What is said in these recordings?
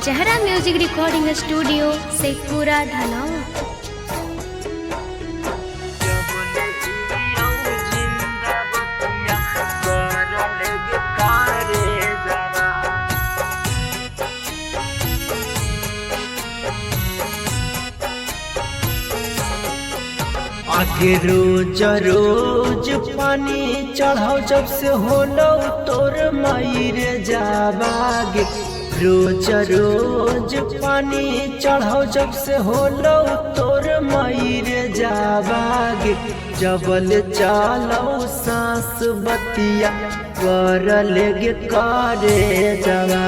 जहरा music recording studio Sheikhpura Dhanaur. आगे रोज रोज पानी चढ़ाओ जब से होलो तोर मायर जाबागे। रोज रोज पानी चढ़ाओ जब से होलो तोर मायर जाबागे। जबल चालो सांस बतिया कर लेगे करे जवा।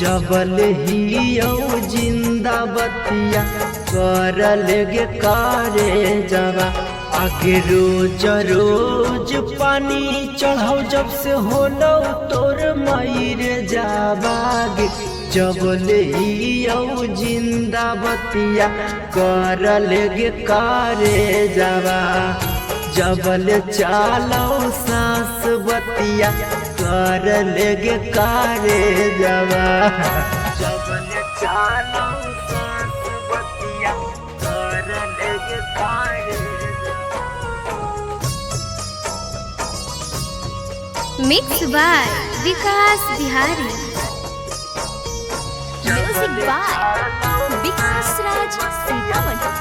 जबल हियो जिंदा बतिया कर लेगे करे जवा। आगे रोज रोज पानी चढ़ाओ जब से होलो तोर मायर जाबागे। जबल हियो जिंदा बतिया कर लेगे करे जवा। जबल चालो सांस बतिया कर लेगे करे जवा। जबल चालो सांस बतिया कर लेगे करे mix by Vikas Bihari. Music by Vikas Raj Sitamarhi.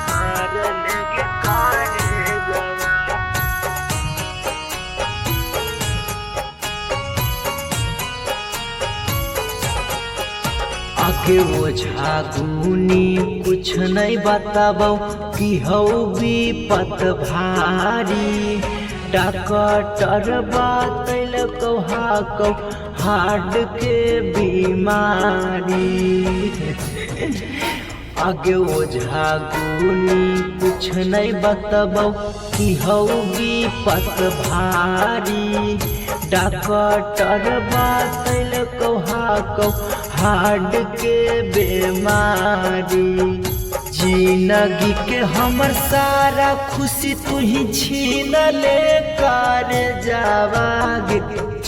आगे ओझा गुनी कुछ नहीं बताबो कि हौ विपत भारी। डॉक्टर बतैल कौ हार्ट के बीमारी। आगे ओझा गुनी कुछ नहीं बताबो कि हौ विपत भारी। डॉक्टर बतैल कौ हार्ट के बीमारी। जिंदगी के हमर सारा खुशी तू ही छीन ले कर जावागे।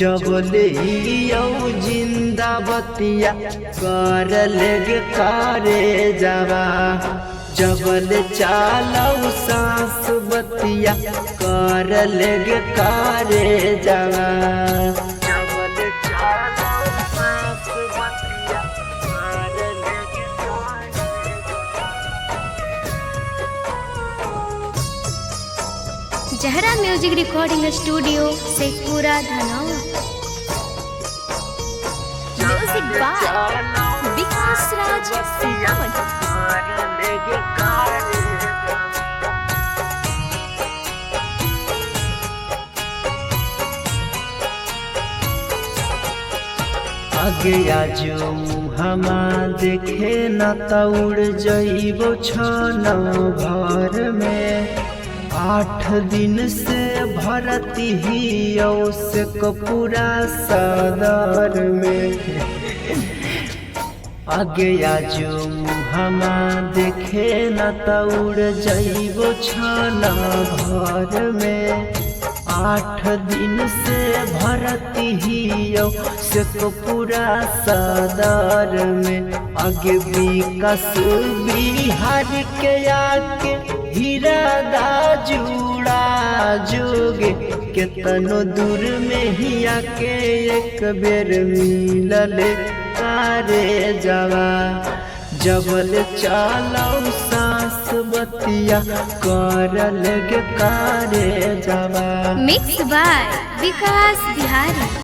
जबल हियो जिंदा बतिया कर लेगे करे जावा। जबल चालो सांस बतिया कर लेगे करे जावा। जबल चालो सांस बतिया कर लेगे जहरा music recording studio Sheikhpura Dhanaur. Music by Vikas Raj Sitamarhi. आगे आजो मुहमा देखे न तौड़ जइबो छन भर में। 8 दिन से भरती ही से कपूरा सदर में। आगे आजो मुहमा देखे न तौड़ जइबो छन भर में। 8 दिन से भरती ही से कपूरा सदर में। आगे विकास बिहार के आके हीरा दा जुड़ा जोगे। केतनो दूर में ही आके एक बेर मिलल करे जावा। जबल चालो सांस बतिया कर लेगे करे जावा। Mix by Vikas Bihari.